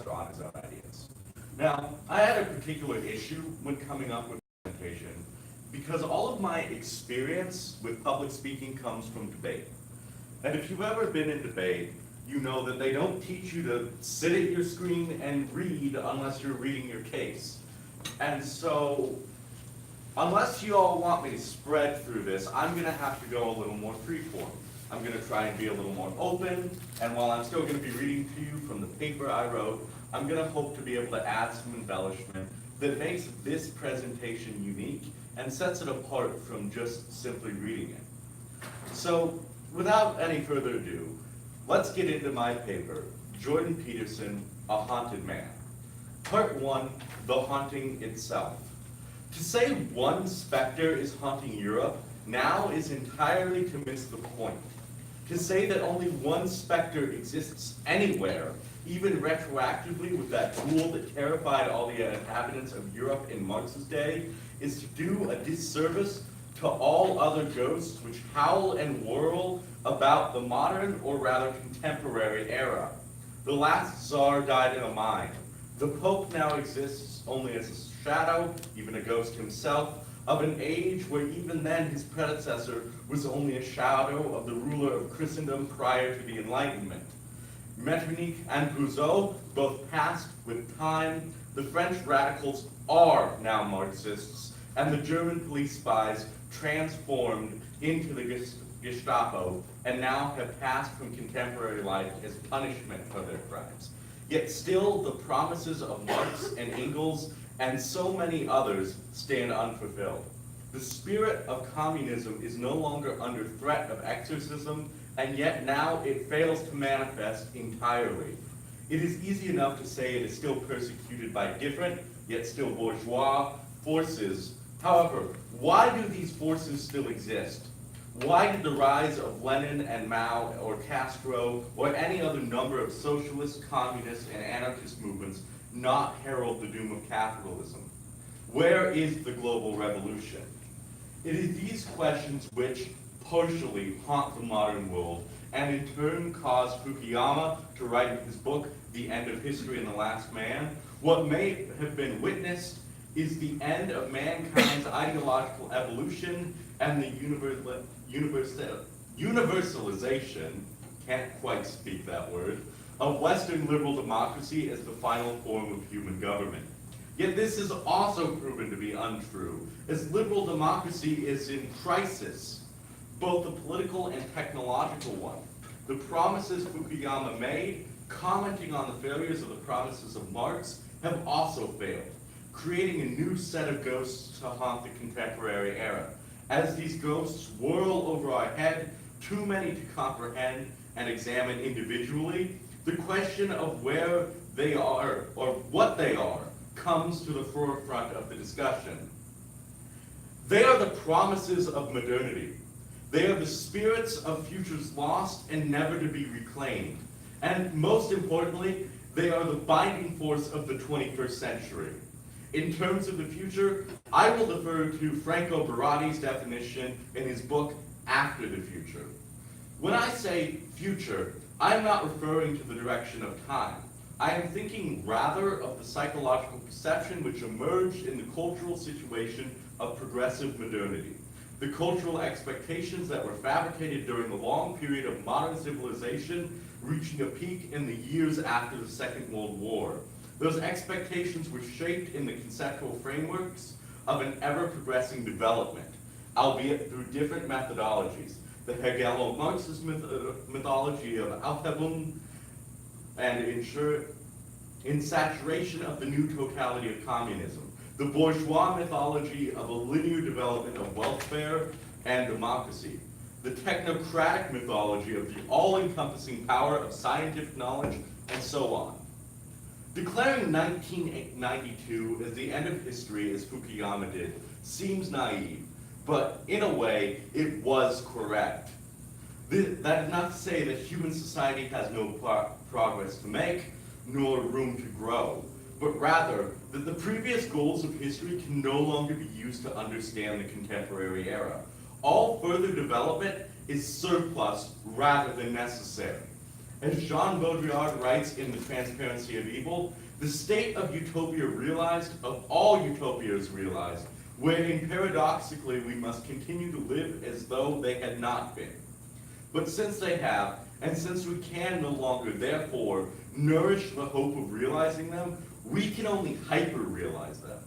on his own ideas. Now, I had a particular issue when coming up with the presentation because all of my experience with public speaking comes from debate. And if you've ever been in debate, you know that they don't teach you to sit at your screen and read unless you're reading your case. And so, unless you all want me to spread through this, I'm gonna have to go a little more freeform. I'm gonna try and be a little more open, and while I'm still gonna be reading to you from the paper I wrote, I'm gonna hope to be able to add some embellishment that makes this presentation unique and sets it apart from just simply reading it. So, without any further ado, let's get into my paper, Jordan Peterson, A Haunted Man. Part 1, The Haunting Itself. To say one specter is haunting Europe now is entirely to miss the point. To say that only one specter exists anywhere, even retroactively with that ghoul that terrified all the inhabitants of Europe in Marx's day, is to do a disservice to all other ghosts which howl and whirl about the modern, or rather contemporary era. The last Tsar died in a mine. The Pope now exists only as a shadow, even a ghost himself, of an age where even then his predecessor was only a shadow of the ruler of Christendom prior to the Enlightenment. Metternich and Rousseau both passed with time. The French radicals are now Marxists, and the German police spies transformed into the Gestapo and now have passed from contemporary life as punishment for their crimes. Yet still, the promises of Marx and Engels and so many others stand unfulfilled. The spirit of communism is no longer under threat of exorcism, and yet now it fails to manifest entirely. It is easy enough to say it is still persecuted by different, yet still bourgeois, forces. However, why do these forces still exist? Why did the rise of Lenin and Mao or Castro or any other number of socialist, communist, and anarchist movements not herald the doom of capitalism? Where is the global revolution? It is these questions which partially haunt the modern world and in turn caused Fukuyama to write in his book, The End of History and the Last Man. What may have been witnessed is the end of mankind's ideological evolution and the universalization, can't quite speak that word, of Western liberal democracy as the final form of human government. Yet this is also proven to be untrue, as liberal democracy is in crisis, both the political and technological one. The promises Fukuyama made, commenting on the failures of the promises of Marx, have also failed, creating a new set of ghosts to haunt the contemporary era. As these ghosts whirl over our head, too many to comprehend and examine individually, the question of where they are or what they are comes to the forefront of the discussion. They are the promises of modernity. They are the spirits of futures lost and never to be reclaimed. And most importantly, they are the binding force of the 21st century. In terms of the future, I will defer to Franco Barati's definition in his book, After the Future. When I say future, I am not referring to the direction of time. I am thinking rather of the psychological perception which emerged in the cultural situation of progressive modernity. The cultural expectations that were fabricated during the long period of modern civilization, reaching a peak in the years after the Second World War. Those expectations were shaped in the conceptual frameworks of an ever-progressing development, albeit through different methodologies. The Hegelo-Marxist mythology of Aufhebung and in saturation of the new totality of communism. The bourgeois mythology of a linear development of welfare and democracy. The technocratic mythology of the all-encompassing power of scientific knowledge, and so on. Declaring 1992 as the end of history, as Fukuyama did, seems naive, but in a way, it was correct. That is not to say that human society has no progress to make, nor room to grow, but rather that the previous goals of history can no longer be used to understand the contemporary era. All further development is surplus rather than necessary. As Jean Baudrillard writes in The Transparency of Evil, the state of utopia realized, of all utopias realized, wherein paradoxically we must continue to live as though they had not been. But since they have, and since we can no longer, therefore, nourish the hope of realizing them, we can only hyper-realize them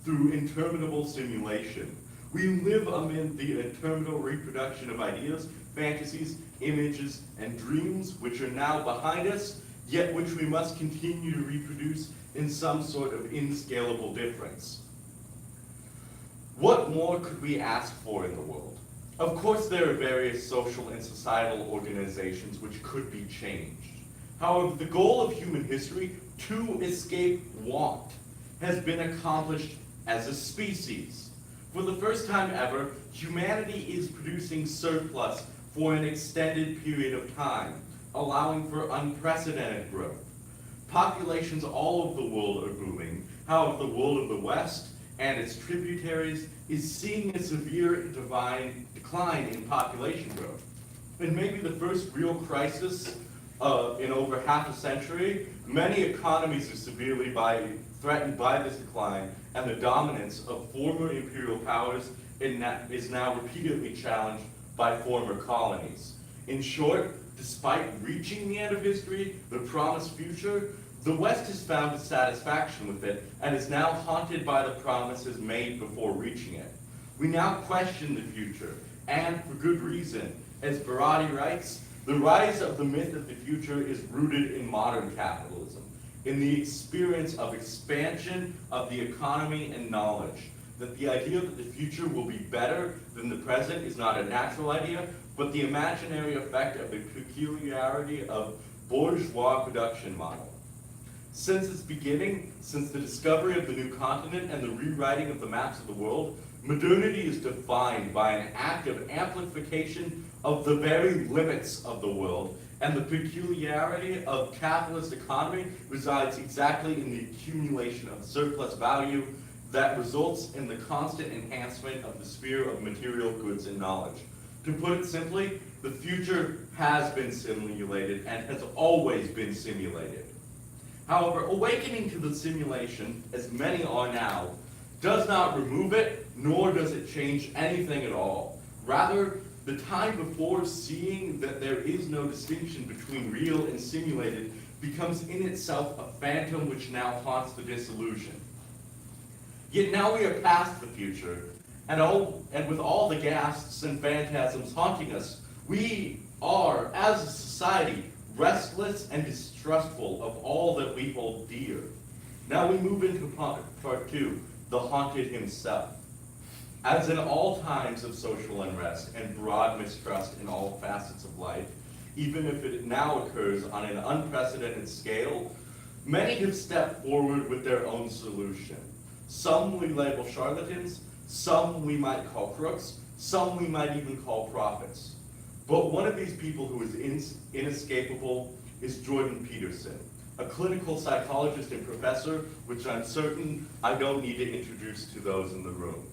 through interminable simulation. We live amid the interminable reproduction of ideas, fantasies, images, and dreams which are now behind us, yet which we must continue to reproduce in some sort of inscalable difference. What more could we ask for in the world? Of course, there are various social and societal organizations which could be changed. However, the goal of human history, to escape want, has been accomplished as a species. For the first time ever, humanity is producing surplus for an extended period of time, allowing for unprecedented growth. Populations all over the world are booming. However, the world of the West and its tributaries is seeing a severe decline in population growth. And maybe the first real crisis in over half a century, many economies are severely threatened by this decline, and the dominance of former imperial powers is now repeatedly challenged by former colonies. In short, despite reaching the end of history, the promised future, the West has found dissatisfaction with it and is now haunted by the promises made before reaching it. We now question the future, and for good reason. As Barati writes, the rise of the myth of the future is rooted in modern capitalism, in the experience of expansion of the economy and knowledge, that the idea that the future will be better than the present is not a natural idea, but the imaginary effect of the peculiarity of bourgeois production model. Since its beginning, since the discovery of the new continent and the rewriting of the maps of the world, modernity is defined by an act of amplification of the very limits of the world, and the peculiarity of capitalist economy resides exactly in the accumulation of surplus value that results in the constant enhancement of the sphere of material goods and knowledge. To put it simply, the future has been simulated and has always been simulated. However, awakening to the simulation, as many are now, does not remove it, nor does it change anything at all. Rather, the time before seeing that there is no distinction between real and simulated becomes in itself a phantom which now haunts the disillusion. Yet now we are past the future, and with all the ghasts and phantasms haunting us, we are, as a society, restless and distrustful of all that we hold dear. Now we move into part 2, the haunted himself. As in all times of social unrest and broad mistrust in all facets of life, even if it now occurs on an unprecedented scale, many have stepped forward with their own solution. Some we label charlatans, some we might call crooks, some we might even call prophets. But one of these people who is inescapable is Jordan Peterson, a clinical psychologist and professor, which I'm certain I don't need to introduce to those in the room.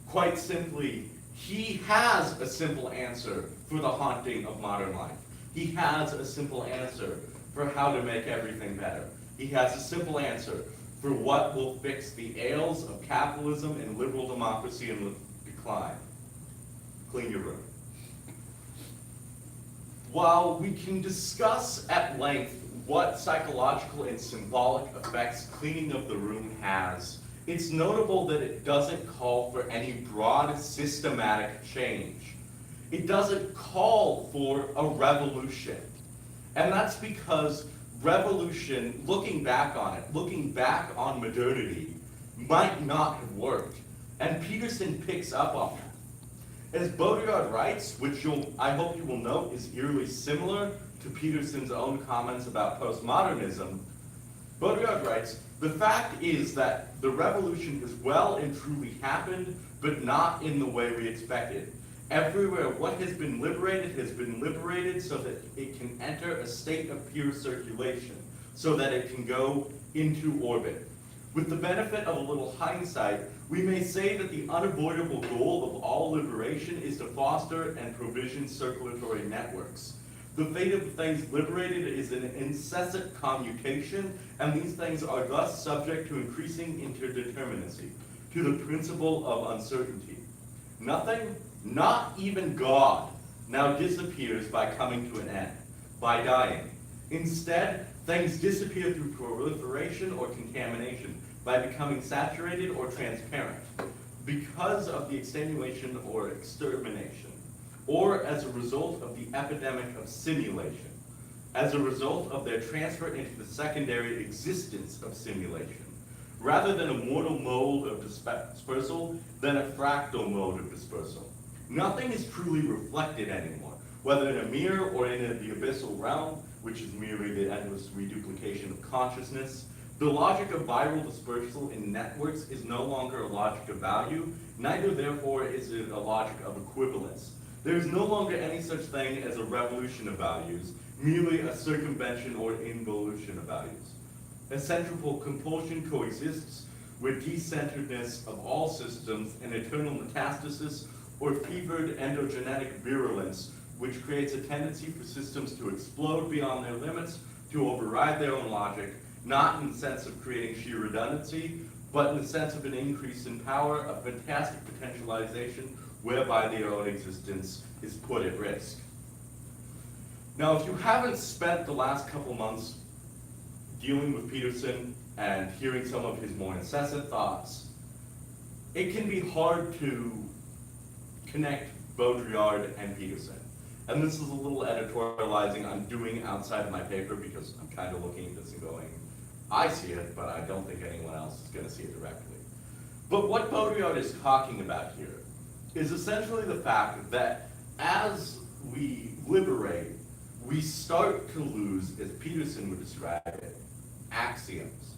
Quite simply, he has a simple answer for the haunting of modern life. He has a simple answer for how to make everything better. He has a simple answer for what will fix the ails of capitalism and liberal democracy in decline. Clean your room. While we can discuss at length what psychological and symbolic effects cleaning of the room has, it's notable that it doesn't call for any broad systematic change. It doesn't call for a revolution. And that's because revolution, looking back on modernity, might not have worked. And Peterson picks up on that. As Baudrillard writes, which I hope you will note is eerily similar to Peterson's own comments about postmodernism, Baudrillard writes, the fact is that the revolution has well and truly happened, but not in the way we expected. Everywhere what has been liberated so that it can enter a state of pure circulation, so that it can go into orbit. With the benefit of a little hindsight, we may say that the unavoidable goal of all liberation is to foster and provision circulatory networks. The fate of things liberated is an incessant commutation, and these things are thus subject to increasing interdeterminacy, to the principle of uncertainty. Nothing, not even God, now disappears by coming to an end, by dying. Instead, things disappear through proliferation or contamination, by becoming saturated or transparent, because of the extenuation or extermination, or as a result of the epidemic of simulation, as a result of their transfer into the secondary existence of simulation, rather than a mortal mode of dispersal, than a fractal mode of dispersal. Nothing is truly reflected anymore, whether in a mirror or in the abyssal realm, which is merely the endless reduplication of consciousness. The logic of viral dispersal in networks is no longer a logic of value, neither therefore is it a logic of equivalence. There is no longer any such thing as a revolution of values, merely a circumvention or involution of values. A centrifugal compulsion coexists with decenteredness of all systems and eternal metastasis or fevered endogenetic virulence, which creates a tendency for systems to explode beyond their limits, to override their own logic, not in the sense of creating sheer redundancy, but in the sense of an increase in power, a fantastic potentialization, whereby their own existence is put at risk. Now, if you haven't spent the last couple months dealing with Peterson and hearing some of his more incessant thoughts, it can be hard to connect Baudrillard and Peterson. And this is a little editorializing I'm doing outside of my paper because I'm kind of looking at this and going, I see it, but I don't think anyone else is going to see it directly. But what Baudrillard is talking about here is essentially the fact that as we liberate, we start to lose, as Peterson would describe it, axioms.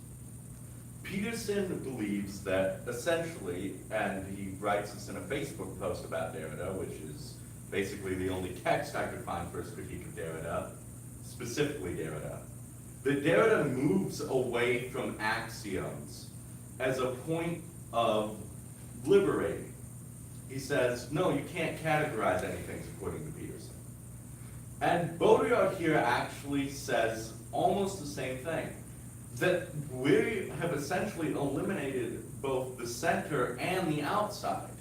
Peterson believes that essentially, and he writes this in a Facebook post about Derrida, which is basically the only text I could find for his critique of Derrida, specifically Derrida, that Derrida moves away from axioms as a point of liberating. He says, no, you can't categorize anything according to Peterson. And Baudrillard here actually says almost the same thing, that we have essentially eliminated both the center and the outside,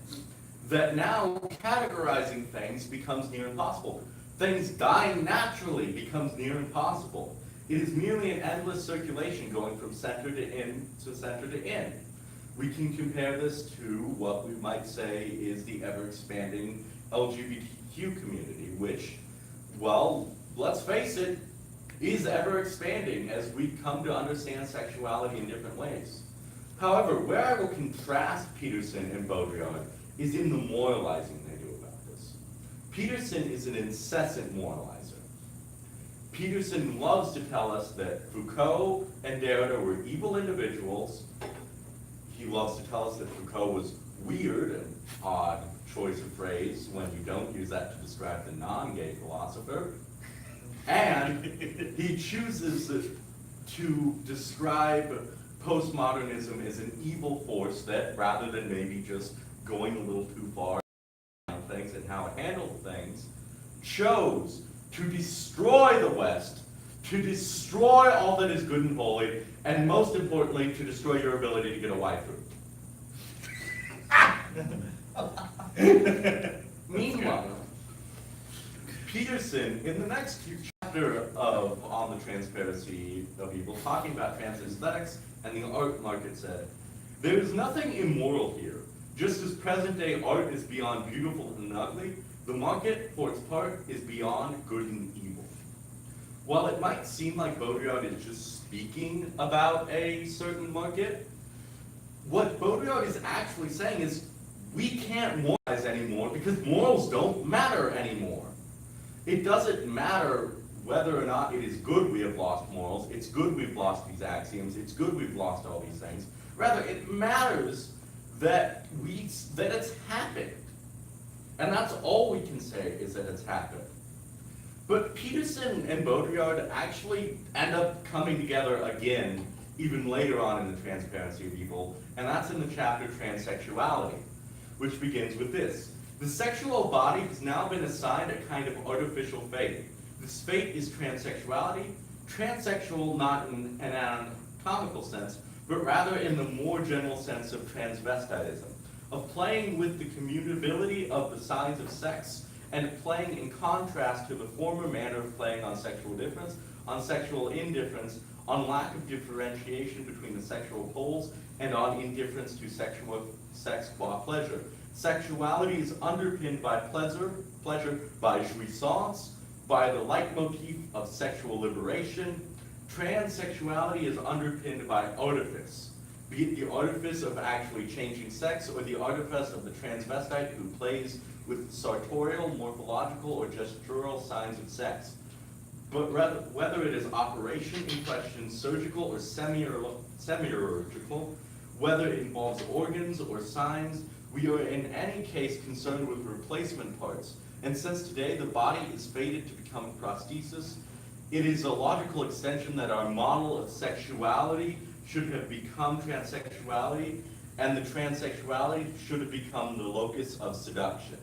that now categorizing things becomes near impossible. Things dying naturally becomes near impossible. It is merely an endless circulation going from center to in to center to in. We can compare this to what we might say is the ever-expanding LGBTQ community, which, well, let's face it, is ever-expanding as we come to understand sexuality in different ways. However, where I will contrast Peterson and Baudrillard is in the moralizing they do about this. Peterson is an incessant moralizer. Peterson loves to tell us that Foucault and Derrida were evil individuals. He loves to tell us that Foucault was weird, an odd choice of phrase when you don't use that to describe the non-gay philosopher. And he chooses to describe postmodernism as an evil force that, rather than maybe just going a little too far on things and how it handled things, chose to destroy the West, to destroy all that is good and holy, and most importantly, to destroy your ability to get a waifu. Meanwhile, Peterson, in the next chapter of On the Transparency of Evil, talking about trans aesthetics and the art market, said, there is nothing immoral here. Just as present-day art is beyond beautiful and ugly, the market, for its part, is beyond good and evil. While it might seem like Baudrillard is just speaking about a certain market, what Baudrillard is actually saying is we can't moralize anymore because morals don't matter anymore. It doesn't matter whether or not it is good we have lost morals, it's good we've lost these axioms, it's good we've lost all these things. Rather, it matters that it's happened. And that's all we can say is that it's happened. But Peterson and Baudrillard actually end up coming together again, even later on in the Transparency of Evil, and that's in the chapter Transsexuality, which begins with this. The sexual body has now been assigned a kind of artificial fate. This fate is transsexuality, transsexual not in an anatomical sense, but rather in the more general sense of transvestitism, of playing with the commutability of the signs of sex and playing in contrast to the former manner of playing on sexual difference, on sexual indifference, on lack of differentiation between the sexual poles, and on indifference to sexual sex qua pleasure. Sexuality is underpinned by pleasure by jouissance, by the leitmotif of sexual liberation. Transsexuality is underpinned by artifice, be it the artifice of actually changing sex or the artifice of the transvestite who plays with sartorial, morphological, or gestural signs of sex. But rather, whether it is operation in question, surgical or semi-surgical, whether it involves organs or signs, we are in any case concerned with replacement parts. And since today the body is fated to become a prosthesis, it is a logical extension that our model of sexuality should have become transsexuality, and the transsexuality should have become the locus of seduction.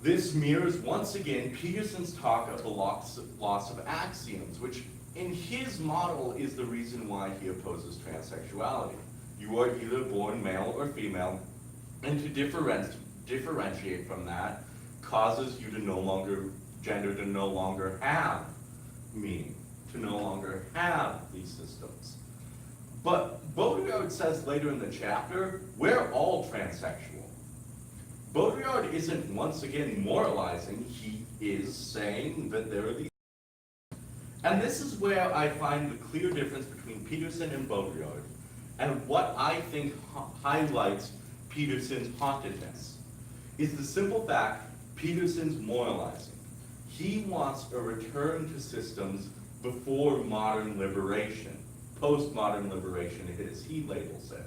This mirrors, once again, Peterson's talk of the loss of axioms, which in his model is the reason why he opposes transsexuality. You are either born male or female, and to differentiate from that causes you to no longer, gender to no longer have meaning, to no longer have these systems. But Baudrillard says later in the chapter, we're all transsexual. Baudrillard isn't once again moralizing, he is saying that there are these. And this is where I find the clear difference between Peterson and Baudrillard, and what I think highlights Peterson's hauntedness, is the simple fact Peterson's moralizing. He wants a return to systems before modern liberation, postmodern liberation as he labels it.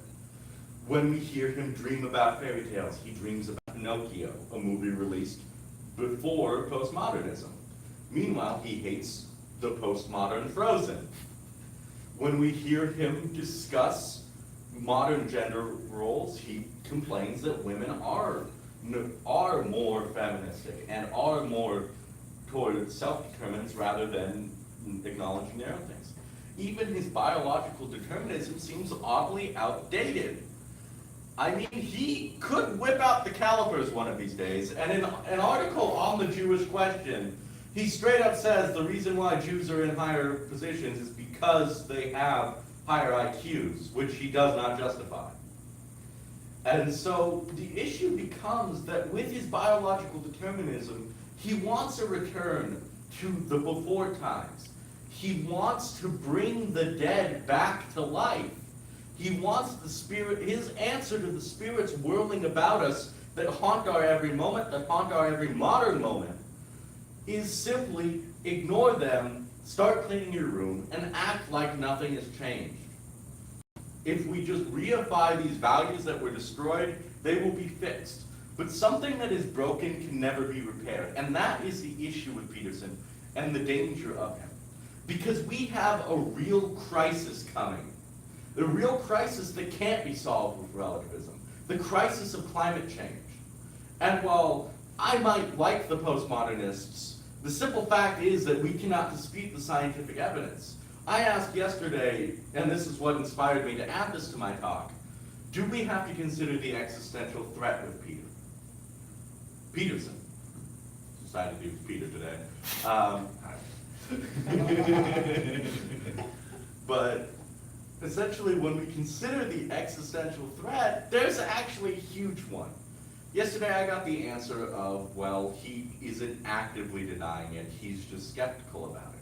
When we hear him dream about fairy tales, he dreams about Pinocchio, a movie released before postmodernism. Meanwhile, he hates the postmodern Frozen. When we hear him discuss modern gender roles, he complains that women are more feministic and are more toward self-determinants rather than acknowledging their own things. Even his biological determinism seems oddly outdated. I mean, he could whip out the calipers one of these days, and in an article on the Jewish question, he straight up says the reason why Jews are in higher positions is because they have higher IQs, which he does not justify. And so the issue becomes that with his biological determinism, he wants a return to the before times. He wants to bring the dead back to life. He wants the spirit, his answer to the spirits whirling about us that haunt our every moment, that haunt our every modern moment, is simply ignore them, start cleaning your room, and act like nothing has changed. If we just reify these values that were destroyed, they will be fixed. But something that is broken can never be repaired. And that is the issue with Peterson and the danger of him. Because we have a real crisis coming. The real crisis that can't be solved with relativism. The crisis of climate change. And while I might like the postmodernists, the simple fact is that we cannot dispute the scientific evidence. I asked yesterday, and this is what inspired me to add this to my talk, do we have to consider the existential threat with Peterson? Decided to do Peter today. But essentially, when we consider the existential threat, there's actually a huge one. Yesterday I got the answer of, well, he isn't actively denying it, he's just skeptical about it.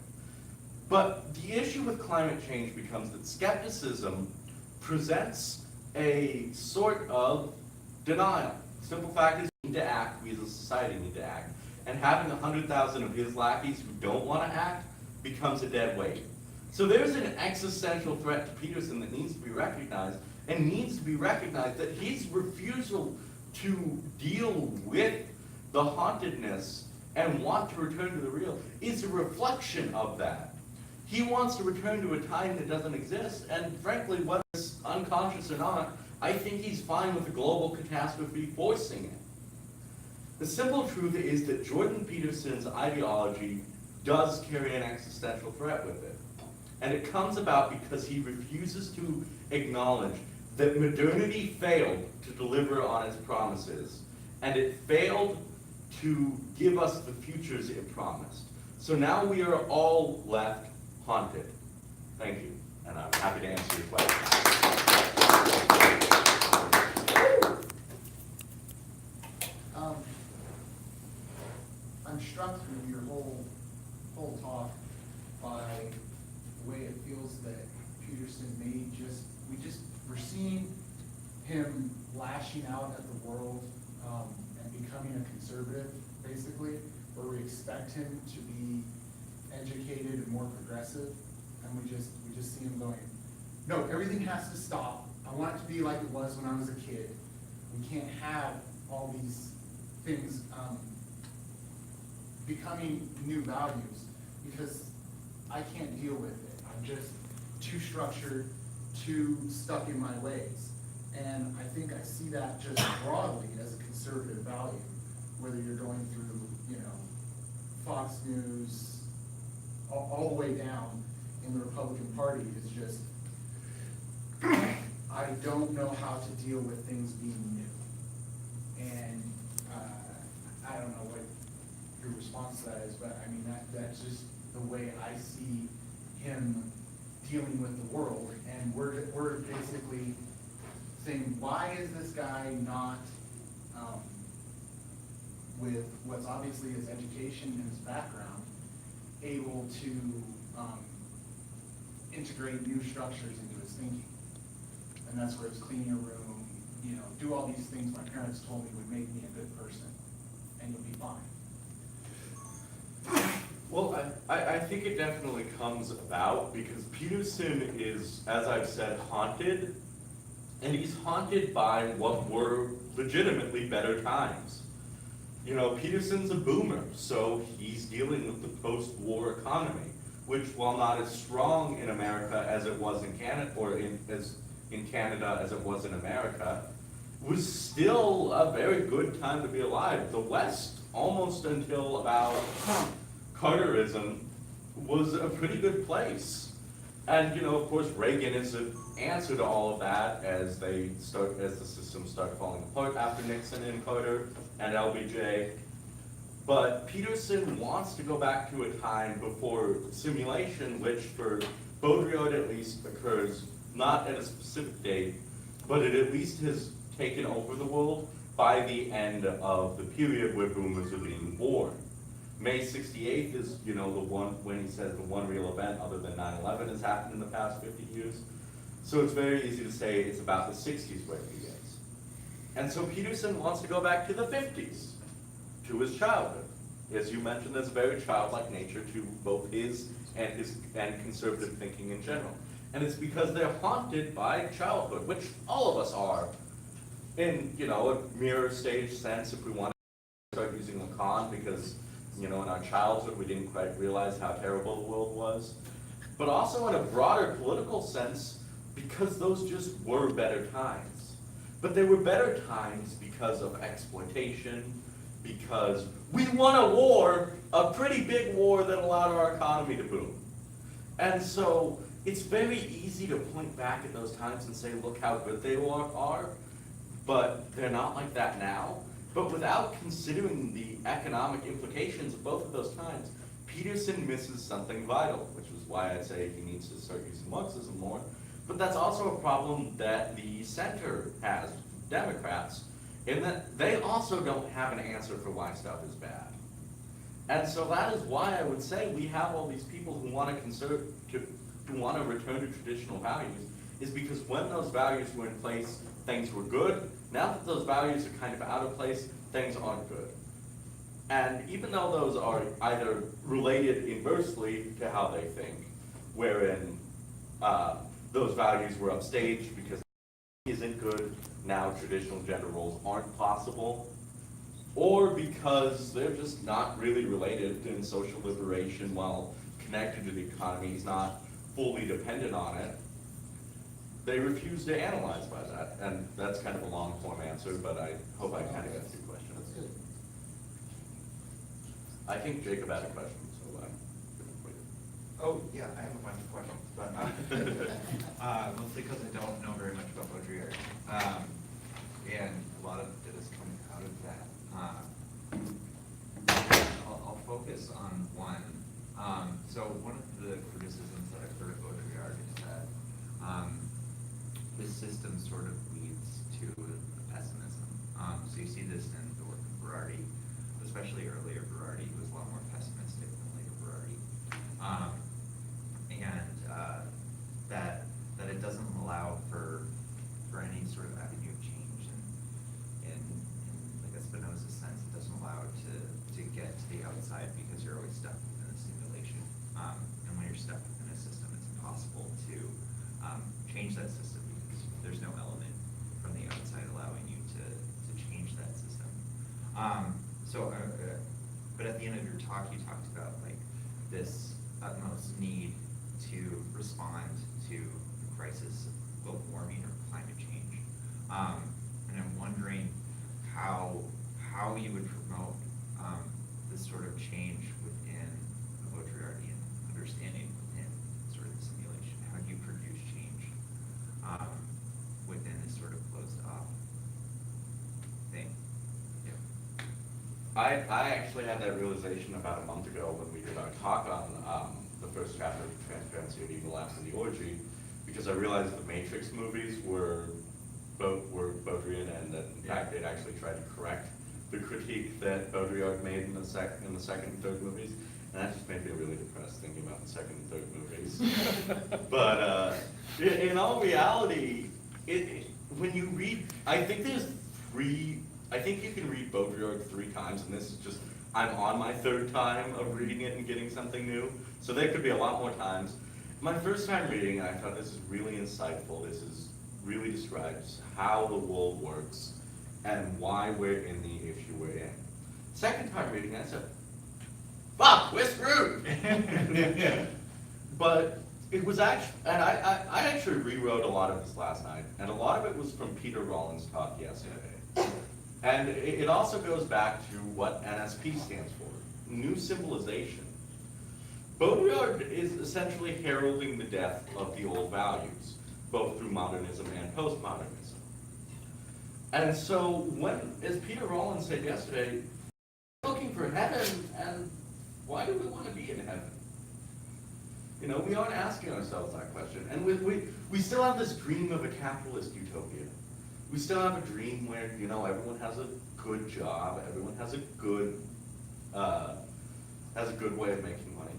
But the issue with climate change becomes that skepticism presents a sort of denial. The simple fact is we need to act, we as a society need to act. And having 100,000 of his lackeys who don't want to act becomes a dead weight. So there's an existential threat to Peterson that needs to be recognized, and needs to be recognized that his refusal to deal with the hauntedness and want to return to the real is a reflection of that. He wants to return to a time that doesn't exist, and frankly, whether it's unconscious or not, I think he's fine with a global catastrophe forcing it. The simple truth is that Jordan Peterson's ideology does carry an existential threat with it. And it comes about because he refuses to acknowledge that modernity failed to deliver on its promises, and it failed to give us the futures it promised. So now we are all left haunted. Thank you, and I'm happy to answer your questions. I'm struck through your whole talk by the way it feels that Peterson we're seeing him lashing out at the world and becoming a conservative, basically, where we expect him to be educated and more progressive, and we just see him going, no, everything has to stop. I want it to be like it was when I was a kid. We can't have all these things becoming new values, because I can't deal with it. I'm just too structured, too stuck in my ways. And I think I see that just broadly as a conservative value, whether you're going through, Fox News, all the way down in the Republican Party is just, I don't know how to deal with things being new. And I don't know what your response to that is, but I mean, that's just the way I see him dealing with the world. And we're basically saying, why is this guy not, with what's obviously his education and his background, able to integrate new structures into his thinking? And that's where it's clean your room, do all these things my parents told me would make me a good person, and you'll be fine. Well, I think it definitely comes about because Peterson is, as I've said, haunted, and he's haunted by what were legitimately better times. Peterson's a boomer, so he's dealing with the post-war economy, which, while not as strong in America as it was in Canada, or in Canada as it was in America, was still a very good time to be alive. The West, almost until about Carterism, was a pretty good place. And of course, Reagan is an answer to all of that as the systems start falling apart after Nixon and Carter and LBJ. But Peterson wants to go back to a time before simulation, which for Baudrillard at least occurs not at a specific date, but it at least has taken over the world by the end of the period where boomers are being born. May 68 is, the one when he says the one real event other than 9/11 has happened in the past 50 years. So it's very easy to say it's about the 60s where it begins. And so Peterson wants to go back to the 50s, to his childhood. As you mentioned, there's a very childlike nature to both his and conservative thinking in general. And it's because they're haunted by childhood, which all of us are, in a mirror stage sense, if we want to start using Lacan, because in our childhood we didn't quite realize how terrible the world was. But also in a broader political sense, because those just were better times. But they were better times because of exploitation, because we won a war, a pretty big war that allowed our economy to boom. And so it's very easy to point back at those times and say, look how good they are, but they're not like that now. But without considering the economic implications of both of those times, Peterson misses something vital, which is why I say he needs to start using Marxism more. But that's also a problem that the center has, Democrats, in that they also don't have an answer for why stuff is bad. And so that is why I would say we have all these people who want to return to traditional values, is because when those values were in place, things were good. Now that those values are kind of out of place, things aren't good. And even though those are either related inversely to how they think, wherein those values were upstaged because isn't good, now traditional gender roles aren't possible, or because they're just not really related in social liberation while connected to the economy, is not fully dependent on it, they refuse to analyze by that. And that's kind of a long form answer, but I hope I kind of got to your question. That's good. I think Jacob had a question, so I'm gonna wait. Oh, yeah, I have a bunch of questions, but, mostly because I don't know very much about Baudrillard. And a lot of it is coming out of that. I'll focus on one. So one of the criticisms that I've heard of Baudrillard is that, this system sort of leads to pessimism. So you see this in the work of Berardi, especially earlier Berardi, who was a lot more pessimistic than later Berardi. That it doesn't allow for any sort of avenue of change, and in like a Spinoza sense, it doesn't allow it to get to the outside because you're always stuck within a simulation. And when you're stuck within a system, it's impossible to change that system because there's no element from the outside allowing you to change that system. But at the end of your talk, you talked about like this utmost need to respond to the crisis of global warming or climate change. And I'm wondering how you would promote this sort of change within the Baudrillardian understanding within sort of the simulation. How do you produce change within this sort of closed off thing? Yeah. I actually had that realization about a month ago when we did our talk on the first chapter of Transparency of Evil After the Orgy, because I realized the Matrix movies were Baudrillard, and that in fact they'd actually tried to correct the critique that Baudrillard made in the second and third movies, and that just made me really depressed thinking about the second and third movies. But in all reality, when you read, I think you can read Baudrillard 3 times, and this is just, I'm on my 3rd time of reading it and getting something new, so there could be a lot more times. My first time reading, I thought this is really insightful. This really describes how the world works and why we're in the issue we're in. Second time reading, I said, fuck, we're screwed. But it was actually, and I actually rewrote a lot of this last night, and a lot of it was from Peter Rollins' talk yesterday. And it also goes back to what NSP stands for, New Civilization. Baudrillard is essentially heralding the death of the old values, both through modernism and postmodernism. And so as Peter Rollins said yesterday, we're looking for heaven, and why do we want to be in heaven? You know, we aren't asking ourselves that question. And we still have this dream of a capitalist utopia. We still have a dream where, you know, everyone has a good job, everyone has a good way of making money.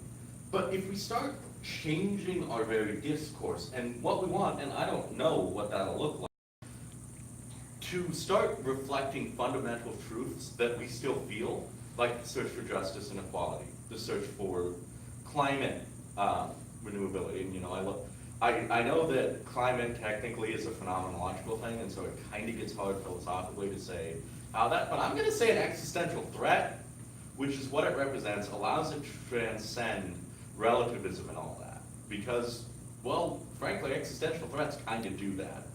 But if we start changing our very discourse and what we want, and I don't know what that'll look like, to start reflecting fundamental truths that we still feel, like the search for justice and equality, the search for climate renewability. And you know, I know that climate technically is a phenomenological thing, and so it kind of gets hard philosophically to say how that, but I'm going to say an existential threat, which is what it represents, allows it to transcend relativism and all that. Because, well, frankly, existential threats kind of do that.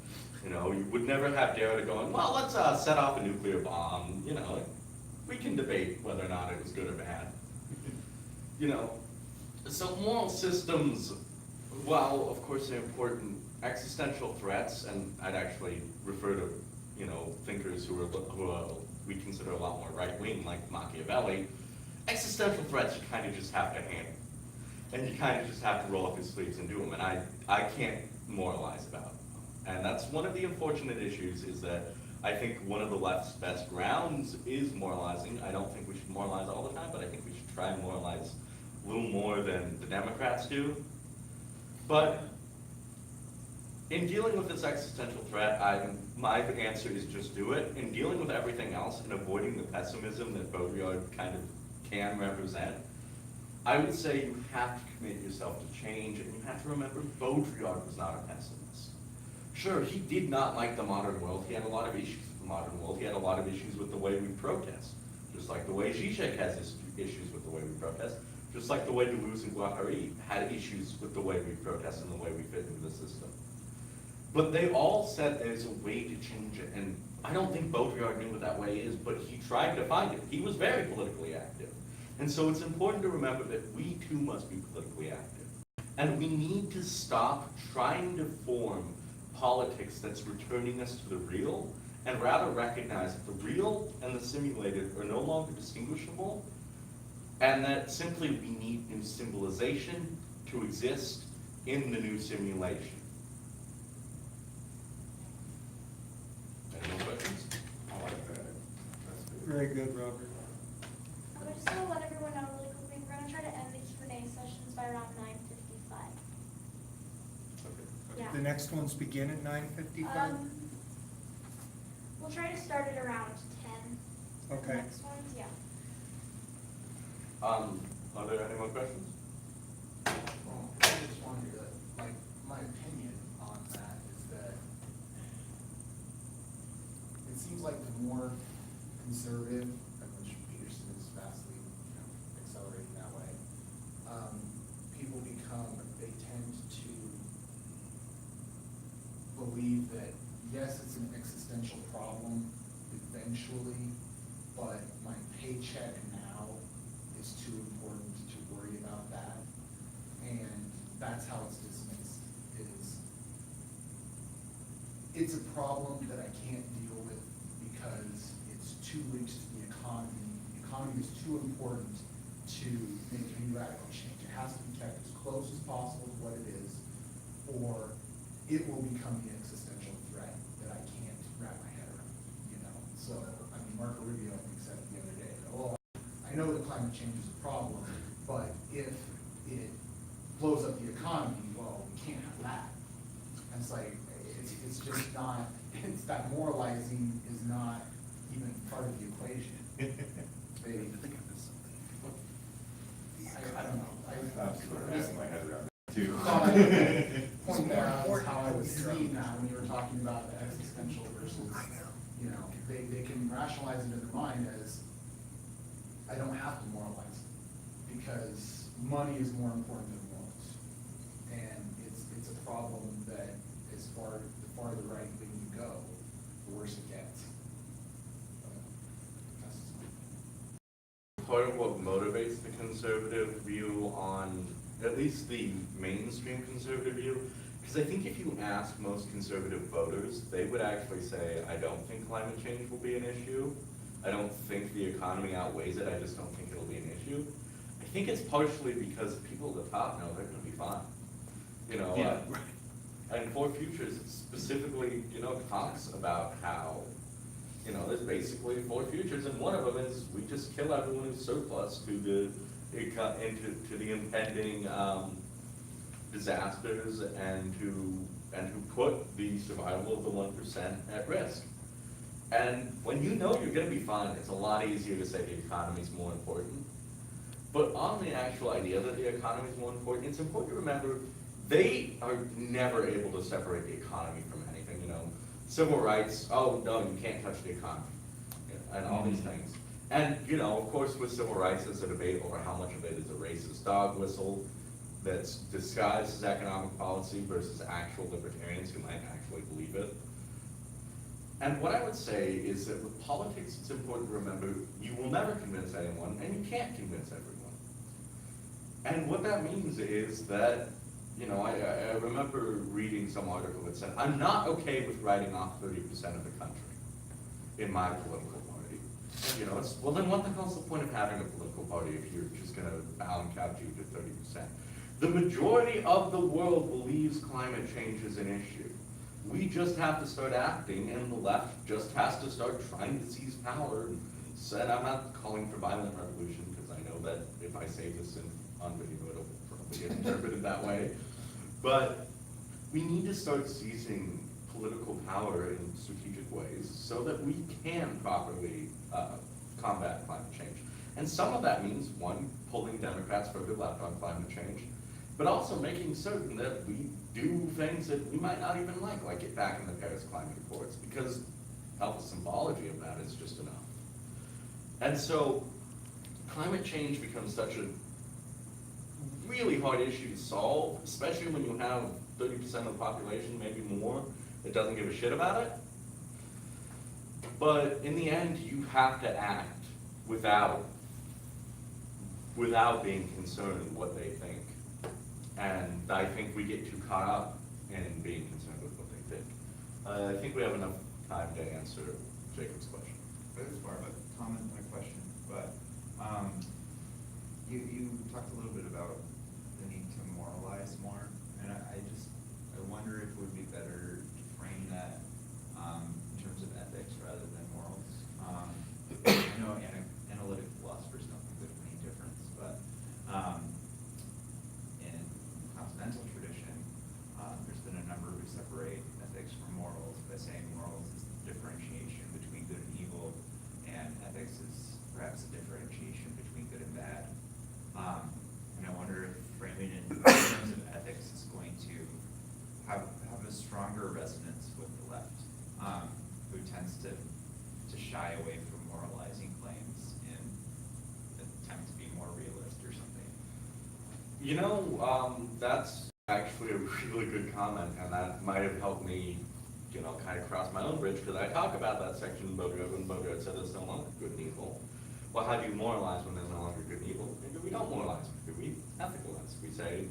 You know, you would never have Derrida going, well, let's set off a nuclear bomb. You know, we can debate whether or not it was good or bad. You know, so moral systems, while of course they're important, existential threats, and I'd actually refer to, you know, thinkers who we consider a lot more right-wing, like Machiavelli, existential threats you kind of just have to handle. And you kind of just have to roll up your sleeves and do them, and I can't moralize about them. And that's one of the unfortunate issues, is that I think one of the left's best grounds is moralizing. I don't think we should moralize all the time, but I think we should try and moralize a little more than the Democrats do. But in dealing with this existential threat, my answer is just do it. In dealing with everything else and avoiding the pessimism that Baudrillard kind of can represent, I would say you have to commit yourself to change, and you have to remember Baudrillard was not a pessimist. Sure, he did not like the modern world. He had a lot of issues with the modern world. He had a lot of issues with the way we protest, just like the way Zizek has issues with the way we protest, just like the way Deleuze and Guattari had issues with the way we protest and the way we fit into the system. But they all said there's a way to change it, and I don't think Baudrillard knew what that way is, but he tried to find it. He was very politically active. And so it's important to remember that we too must be politically active. And we need to stop trying to form politics that's returning us to the real, and rather recognize that the real and the simulated are no longer distinguishable, and that simply we need new symbolization to exist in the new simulation. Any more questions? I like that. That's good. Very good, Robert. I just want to let everyone know really quickly, we're going to try to end the Q&A sessions by around 9:55. Okay. Yeah. The next ones begin at 9:55? We'll try to start at around 10. The Okay. next ones, yeah. Are there any more questions? Well, I just wanted to, like, my opinion on that is that it seems like the more conservative, and which Peterson is vastly, accelerating that way, people become, they tend to believe that, yes, it's an existential problem eventually, but my paycheck now is too important to worry about that. And that's how it's dismissed, it's a problem that I can't deal with because it's too linked to the economy. The economy is too important to make any radical change. It has to be kept as close as possible to what it is, or it will become the existential threat that I can't wrap my head around, So, I mean, Marco Rubio, I think, said it the other day, oh, I know that climate change is a problem, but if it blows up the economy, well, we can't have that. And it's like, it's just not, it's that moralizing is not even part of the equation. I don't know. Absolutely, I have my head around that too. Thought I would point out how I was seeing that when you were talking about the existential versus, they can rationalize it in their mind as, I don't have to moralize because money is more important than morals. And it's a problem that the farther right wing you go, the worse it gets. Part of what motivates the conservative view on, at least the mainstream conservative view, because I think if you ask most conservative voters, they would actually say, I don't think climate change will be an issue. I don't think the economy outweighs it. I just don't think it'll be an issue. I think it's partially because people at the top know they're going to be fine. Yeah. And Ford Futures specifically, talks about how, there's basically 4 futures, and one of them is we just kill everyone who's surplus to the impending disasters and who put the survival of the 1% at risk. And when you know you're going to be fine, it's a lot easier to say the economy is more important. But on the actual idea that the economy is more important, it's important to remember they are never able to separate the economy from anything. Civil rights, oh no, you can't touch the economy, and all these things. And of course, with civil rights, there's a debate over how much of it is a racist dog whistle that's disguised as economic policy versus actual libertarians who might actually believe it. And what I would say is that with politics, it's important to remember you will never convince anyone, and you can't convince everyone. And what that means is that, I remember reading some article that said, I'm not okay with writing off 30% of the country in my political party. Well, then what the hell's the point of having a political party if you're just going to bow and couch you to 30%? The majority of the world believes climate change is an issue. We just have to start acting, and the left just has to start trying to seize power. And I'm not calling for violent revolution, because I know that if I say this on video, it'll probably get interpreted that way. But we need to start seizing political power in strategic ways so that we can properly combat climate change. And some of that means, one, pulling Democrats further left on climate change, but also making certain that we do things that we might not even like get back in the Paris Climate Accords, because the symbology of that is just enough. And so climate change becomes such a really hard issue to solve, especially when you have 30% of the population, maybe more, that doesn't give a shit about it. But in the end, you have to act without without being concerned what they think. And I think we get too caught up in being concerned with what they think. I think we have enough time to answer Jacob's question. But it's more of a comment than a question, but, you talked a little bit about the need to moralize more, and I wonder if it would be better to frame that, in terms of ethics rather than morals. I know analytic philosophers don't think there's any difference, but, in continental tradition, there's been a number who separate ethics from morals by saying morals is the differentiation between good and evil, and ethics is perhaps a differentiation between good and bad. And I wonder if framing it in terms of ethics is going to have a stronger resonance with the left, who tends to shy away from moralizing claims and attempt to be more realist or something. You know, that's actually a really good comment, and that might have helped me, kind of cross my own bridge, because I talk about that section in Baudrillard when Baudrillard said there's no longer good and evil. Well, how do you moralize when there's no longer good and evil? Maybe we don't moralize, maybe we ethical lens. We say,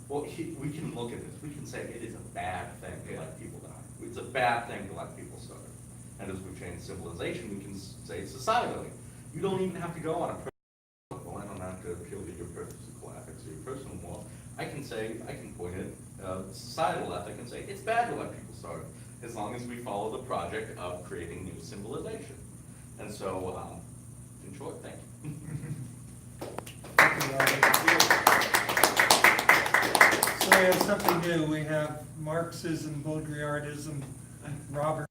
well, we can look at this, we can say it is a bad thing to let people die. It's a bad thing to let people starve. And as we change civilization, we can say societally, you don't even have to go on a personal level. I don't have to appeal to your personal ethics or your personal moral. I can point at societal ethic and say, it's bad to let people starve, as long as we follow the project of creating new civilization. And so, in short, thank you. Thank you, Robert. So we have something new. We have Marxism, Baudrillardism, Robert